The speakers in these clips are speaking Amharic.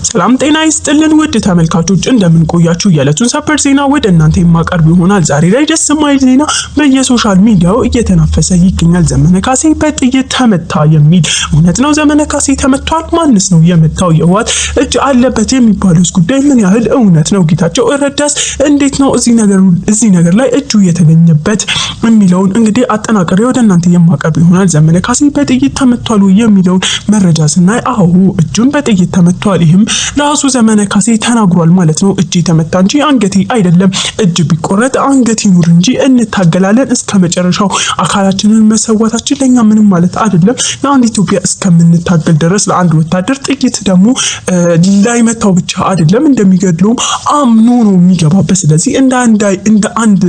ሰላም ጤና ይስጥልን ውድ ተመልካቾች እንደምን ቆያችሁ? የዕለቱን ሰበር ዜና ወደ እናንተ የማቀርብ ይሆናል። ዛሬ ላይ ደስ የማይል ዜና በየሶሻል ሚዲያው እየተናፈሰ ይገኛል። ዘመነ ካሴ በጥይት ተመታ የሚል እውነት ነው? ዘመነ ካሴ ተመቷል? ማንስ ነው የመታው? የህወሓት እጅ አለበት የሚባለው ጉዳይ ምን ያህል እውነት ነው? ጌታቸው ረዳስ እንዴት ነው እዚህ ነገር ላይ እጁ የተገኘበት የሚለውን እንግዲህ አጠናቅሬ ወደ እናንተ የማቀርብ ይሆናል። ዘመነ ካሴ በጥይት ተመቷል የሚለውን መረጃ ስናይ አዎ እጁን በጥይት ተመቷል። ይህም ራሱ ዘመነ ካሴ ተናግሯል ማለት ነው። እጅ ተመታ እንጂ አንገቴ አይደለም፣ እጅ ቢቆረጥ አንገት ይኑር እንጂ እንታገላለን እስከ መጨረሻው፣ አካላችንን መሰዋታችን ለኛ ምንም ማለት አይደለም፣ ለአንድ ኢትዮጵያ እስከምንታገል ድረስ። ለአንድ ወታደር ጥይት ደግሞ ላይመታው ብቻ አይደለም እንደሚገድለውም አምኖ ነው የሚገባበት። ስለዚህ እንደ አንድ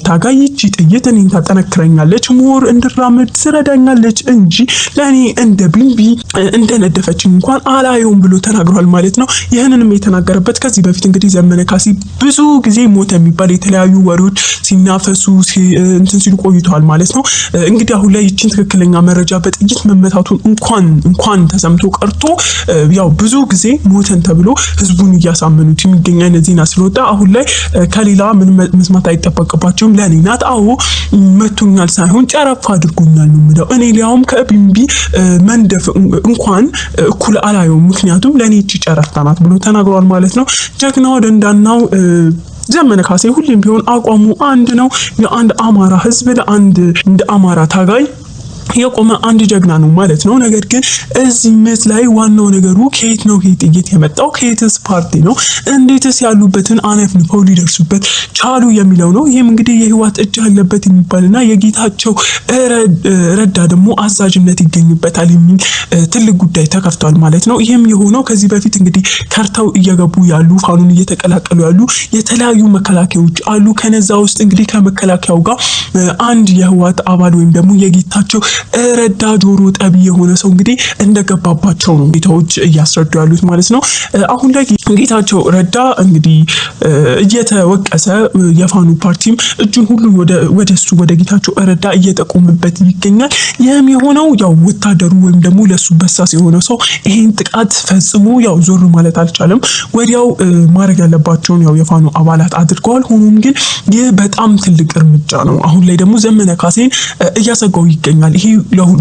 ታጋይ ይቺ ጥይት እኔን ታጠነክረኛለች፣ ሞር እንድራመድ ትረዳኛለች እንጂ ለኔ እንደ ቢንቢ እንደነደፈችኝ እንኳን አላየውም ብሎ ተናግሯል ማለት ነው። ይህንንም የተናገረበት ከዚህ በፊት እንግዲህ ዘመነ ካሴ ብዙ ጊዜ ሞተ የሚባል የተለያዩ ወሬዎች ሲናፈሱ እንትን ሲሉ ቆይተዋል ማለት ነው። እንግዲህ አሁን ላይ ይቺን ትክክለኛ መረጃ በጥይት መመታቱን እንኳን ተሰምቶ ቀርቶ ያው ብዙ ጊዜ ሞተን ተብሎ ህዝቡን እያሳመኑት የሚገኝ አይነት ዜና ስለወጣ አሁን ላይ ከሌላ ምን መስማት አይጠበቅባቸውም። ለኔ ናት አዎ መቶኛል ሳይሆን ጨረፍ አድርጎኛል ነው የምለው። እኔ ሊያውም ከቢንቢ መንደፍ እንኳን እኩል አላየውም፣ ምክንያቱም ለኔ እቺ ጨረፍታ ናት ብሎ ተናግሯል ማለት ነው። ጀግናው ደንዳናው ዘመነ ካሴ ሁሌም ቢሆን አቋሙ አንድ ነው። ለአንድ አማራ ህዝብ ለአንድ እንደ አማራ ታጋይ የቆመ አንድ ጀግና ነው ማለት ነው። ነገር ግን እዚህ ምት ላይ ዋናው ነገሩ ከየት ነው ይሄ ጥይት የመጣው? ከየትስ ፓርቲ ነው? እንዴትስ ያሉበትን አነፍንፈው ሊደርሱበት ቻሉ የሚለው ነው። ይሄም እንግዲህ የህወሓት እጅ አለበት የሚባልና የጌታቸው ረዳ ደግሞ አዛዥነት ይገኝበታል የሚል ትልቅ ጉዳይ ተከፍቷል ማለት ነው። ይሄም የሆነው ከዚህ በፊት እንግዲህ ከርተው እየገቡ ያሉ ፋኑን እየተቀላቀሉ ያሉ የተለያዩ መከላከያዎች አሉ። ከነዛ ውስጥ እንግዲህ ከመከላከያው ጋር አንድ የህወሓት አባል ወይም ደግሞ የጌታቸው ረዳ ጆሮ ጠቢ የሆነ ሰው እንግዲህ እንደገባባቸው ነው ጌታዎች እያስረዱ ያሉት ማለት ነው። አሁን ላይ ጌታቸው ረዳ እንግዲህ እየተወቀሰ የፋኑ ፓርቲም እጁን ሁሉ ወደ ጌታቸው ረዳ እየጠቆመበት ይገኛል። ይህም የሆነው ያው ወታደሩ ወይም ደግሞ ለሱ በሳስ የሆነ ሰው ይሄን ጥቃት ፈጽሞ ያው ዞር ማለት አልቻለም። ወዲያው ማድረግ ያለባቸውን ያው የፋኑ አባላት አድርገዋል። ሆኖም ግን ይህ በጣም ትልቅ እርምጃ ነው። አሁን ላይ ደግሞ ዘመነ ካሴን እያሰጋው ይገኛል። ይሄ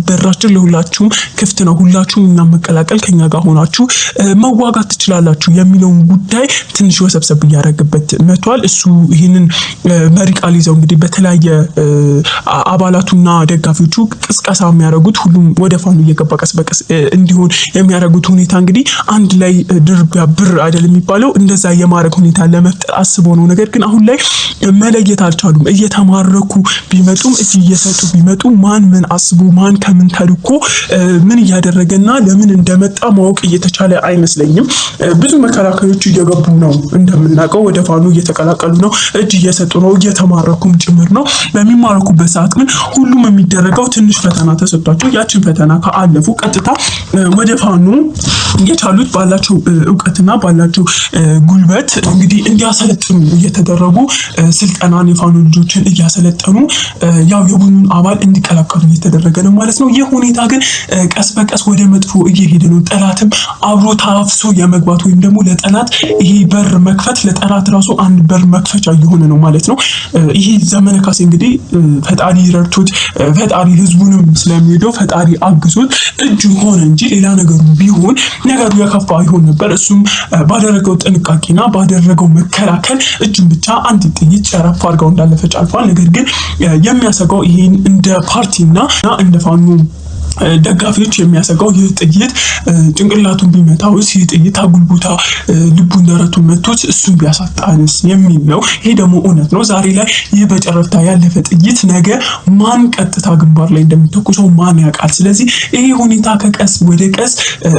በራችን ለሁላችሁም ክፍት ነው፣ ሁላችሁም እና መቀላቀል ከኛ ጋር ሆናችሁ መዋጋት ትችላላችሁ የሚለውን ጉዳይ ትንሽ ወሰብሰብ እያደረገበት መጥቷል። እሱ ይህንን መሪ ቃል ይዘው እንግዲህ በተለያየ አባላቱና ደጋፊዎቹ ቅስቀሳ የሚያደርጉት ሁሉም ወደ ፋኑ እየገባ ቀስ በቀስ እንዲሆን የሚያደርጉት ሁኔታ እንግዲህ አንድ ላይ ድርቢያ ብር አይደል የሚባለው እንደዛ የማድረግ ሁኔታ ለመፍጠር አስበው ነው። ነገር ግን አሁን ላይ መለየት አልቻሉም። እየተማረኩ ቢመጡም እየሰጡ ቢመጡ ማን ምን አስቦ ማን ከምን ተልኮ ምን እያደረገና ለምን እንደመጣ ማወቅ እየተቻለ አይመስለኝም። ብዙ መከላከያዎች እየገቡ ነው እንደምናውቀው፣ ወደ ፋኑ እየተቀላቀሉ ነው፣ እጅ እየሰጡ ነው፣ እየተማረኩም ጭምር ነው። በሚማረኩበት ሰዓት ግን ሁሉም የሚደረገው ትንሽ ፈተና ተሰጥቷቸው ያችን ፈተና ከአለፉ ቀጥታ ወደ ፋኑ የቻሉት ባላቸው እውቀትና ባላቸው ጉልበት እንግዲህ እንዲያሰለጥኑ እየተደረጉ ስልጠናን የፋኑ ልጆችን እያሰለጠኑ ያው የቡድኑን አባል እንዲቀላቀሉ እየተደረገ ነው ማለት ነው። ይህ ሁኔታ ግን ቀስ በቀስ ወደ መጥፎ እየሄደ ነው። ጠላትም አብሮ ታፍሶ የመግባት ወይም ደግሞ ለጠላት ይሄ በር መክፈት ለጠላት ራሱ አንድ በር መክፈቻ እየሆነ ነው ማለት ነው። ይሄ ዘመነ ካሴ እንግዲህ ፈጣሪ ረድቶት ፈጣሪ ህዝቡንም ስለሚወደው ፈጣሪ አግዞት እጁ ሆነ እንጂ ሌላ ነገሩ ቢሆን ነገሩ የከፋ ይሆን ነበር። እሱም ባደረገው ጥንቃቄና ባደረገው መከላከል እጁን ብቻ አንድ ጥይት ጨረፍ አድርገው እንዳለፈች አልፏል። ነገር ግን የሚያሰጋው ይሄን እንደ ፓርቲና እንደ ፋኑ ደጋፊዎች የሚያሰጋው ይህ ጥይት ጭንቅላቱን ቢመታው ይህ ጥይት አጉልቡታ ልቡን ደረቱን መቶት እሱን ቢያሳጣንስ የሚል ነው። ይሄ ደግሞ እውነት ነው። ዛሬ ላይ ይህ በጨረፍታ ያለፈ ጥይት ነገ ማን ቀጥታ ግንባር ላይ እንደሚተኩሰው ማን ያውቃል። ስለዚህ ይሄ ሁኔታ ከቀስ ወደ ቀስ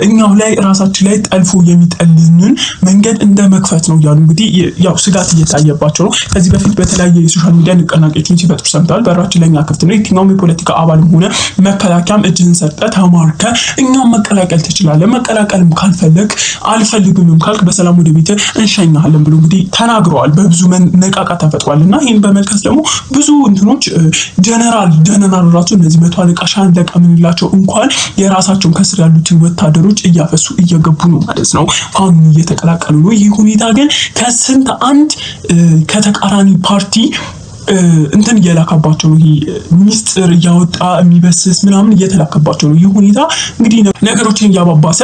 እኛው ላይ ራሳችን ላይ ጠልፎ የሚጠልንን መንገድ እንደ መክፈት ነው እያሉ እንግዲህ ያው ስጋት እየታየባቸው ነው። ከዚህ በፊት በተለያየ የሶሻል ሚዲያ ንቅናቄዎችን ሲፈጥሩ ሰምተዋል። በራችን ለኛ ክፍት ነው፣ የትኛውም የፖለቲካ አባልም ሆነ መከላከያም እጅ እጅህን ሰጠህ ተማርከህ እኛም መቀላቀል ትችላለህ። መቀላቀልም ካልፈለግ አልፈልግምም ካልክ በሰላም ወደ ቤት እንሸኛለን ብሎ እንግዲህ ተናግረዋል። በብዙ መነቃቃት ተፈጥሯል እና ይህን በመልከት ደግሞ ብዙ እንትኖች ጀነራል ራሱ እነዚህ መቶ አለቃ ሻለቃ ምንላቸው እንኳን የራሳቸውን ከስር ያሉትን ወታደሮች እያፈሱ እየገቡ ነው ማለት ነው። ፋኖን እየተቀላቀሉ ነው። ይህ ሁኔታ ግን ከስንት አንድ ከተቃራኒ ፓርቲ እንትን እየላካባቸው ነው። ይሄ ሚስጥር እያወጣ የሚበስስ ምናምን እየተላከባቸው ነው። ይህ ሁኔታ እንግዲህ ነገሮችን እያባባሰ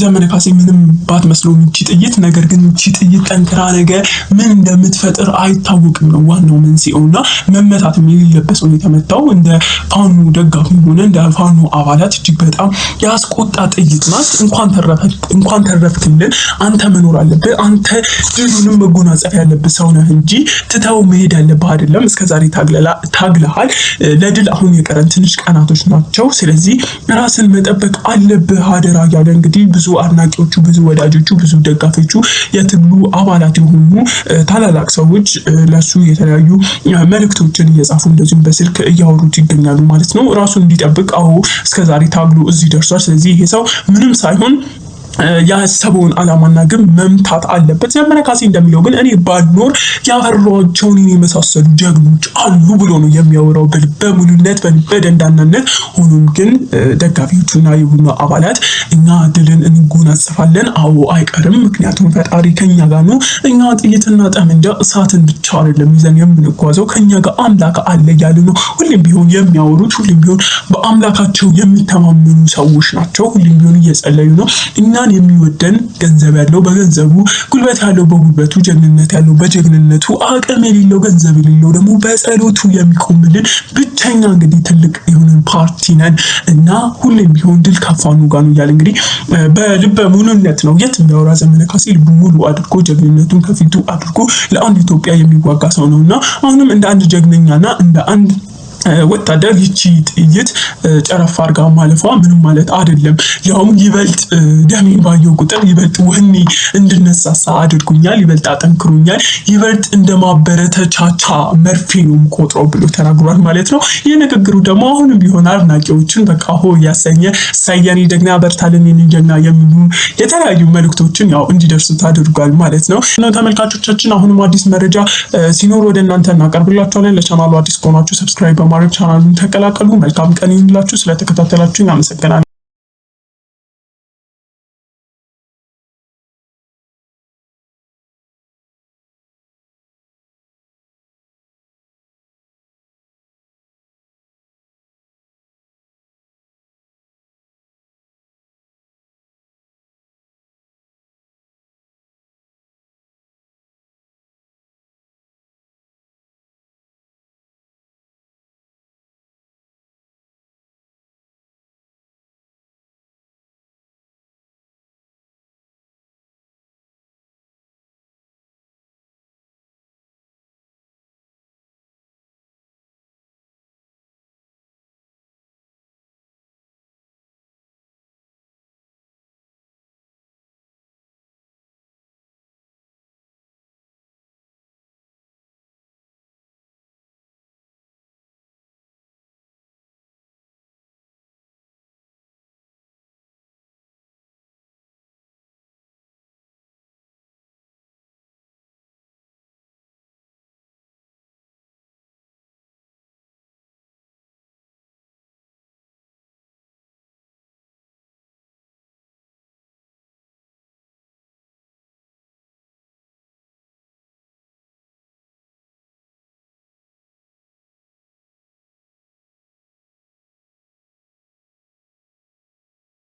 ዘመነ ካሴ ምንም ባትመስለው እቺ ጥይት፣ ነገር ግን እቺ ጥይት ጠንክራ ነገ ምን እንደምትፈጥር አይታወቅም ነው ዋናው መንስኤውና መመታትም የሌለበት ነው የተመታው። እንደ ፋኖ ደጋፊ ሆነ እንደ ፋኖ አባላት እጅግ በጣም ያስቆጣ ጥይት ናት። እንኳን ተረፍክልን፣ አንተ መኖር አለብህ፣ አንተ ድሉንም መጎናጸፍ ያለብህ ሰው ነህ እንጂ ትተው መሄድ ያለብህ አይደለም። እስከዛሬ ታግለሃል። ለድል አሁን የቀረን ትንሽ ቀናቶች ናቸው። ስለዚህ ራስን መጠበቅ አለብህ አደራ እያለ እንግዲህ ብዙ አድናቂዎቹ፣ ብዙ ወዳጆቹ፣ ብዙ ደጋፊዎቹ የትግሉ አባላት የሆኑ ታላላቅ ሰዎች ለሱ የተለያዩ መልእክቶችን እየጻፉ እንደዚሁም በስልክ እያወሩት ይገኛሉ ማለት ነው። ራሱን እንዲጠብቅ እስከዛሬ ታግሎ እዚህ ደርሷል። ስለዚህ ይሄ ሰው ምንም ሳይሆን ያሰበውን ዓላማና ግን መምታት አለበት። ዘመነ ካሴ እንደሚለው ግን እኔ ባልኖር ያፈሯቸውን የመሳሰሉ ጀግኖች አሉ ብሎ ነው የሚያወራው በሙሉነት በደንዳናነት። ሆኖም ግን ደጋፊዎቹና የቡና አባላት እኛ ድልን እንጎናጸፋለን፣ አይቀርም፣ ምክንያቱም ፈጣሪ ከኛ ጋር ነው። እኛ ጥይትና ጠመንጃ እሳትን ብቻ አይደለም ይዘን የምንጓዘው፣ ከኛ ጋር አምላክ አለ እያሉ ነው ሁሌም ቢሆን የሚያወሩት። ሁሌም ቢሆን በአምላካቸው የሚተማመኑ ሰዎች ናቸው። ሁሌም ቢሆን እየጸለዩ ነው። እኛን የሚወደን ገንዘብ ያለው በገንዘቡ፣ ጉልበት ያለው በጉልበቱ፣ ጀግንነት ያለው በጀግንነቱ፣ አቅም የሌለው ገንዘብ የሌለው ደግሞ በጸሎቱ የሚቆምልን ብቸኛ እንግዲህ ትልቅ የሆነ ፓርቲ ነን እና ሁሌም ቢሆን ድል ከፋኖ ጋር ነው እያለ እንግዲህ በልበ ሙሉነት ነው የት የሚያወራ ዘመነ ካሴ። ልቡ ሙሉ አድርጎ ጀግንነቱን ከፊቱ አድርጎ ለአንድ ኢትዮጵያ የሚዋጋ ሰው ነውና አሁንም እንደ አንድ ጀግነኛና እንደ አንድ ወታደር ይቺ ጥይት ጨረፍ አርጋ ማለፏ ምንም ማለት አይደለም። ያውም ይበልጥ ደሜን ባየው ቁጥር ይበልጥ ወኔ እንድነሳሳ አድርጎኛል፣ ይበልጥ አጠንክሮኛል፣ ይበልጥ እንደማበረታቻ መርፌ ነው ቆጥሮ ብሎ ተናግሯል ማለት ነው። ይህ ንግግሩ ደግሞ አሁንም ቢሆን አድናቂዎችን በቃ ያሰኘ ሳያኒ ደግና በርታልን የንጀና የሚሉ የተለያዩ መልእክቶችን ያው እንዲደርሱት አድርጓል ማለት ነው። ተመልካቾቻችን አሁንም አዲስ መረጃ ሲኖር ወደ እናንተ እናቀርብላችኋለን። ለቻናሉ አዲስ ከሆናችሁ ሰብስክራይብ በማድረግ ቻናሉን ተቀላቀሉ። መልካም ቀን ይሁንላችሁ። ስለተከታተላችሁኝ አመሰግናለሁ።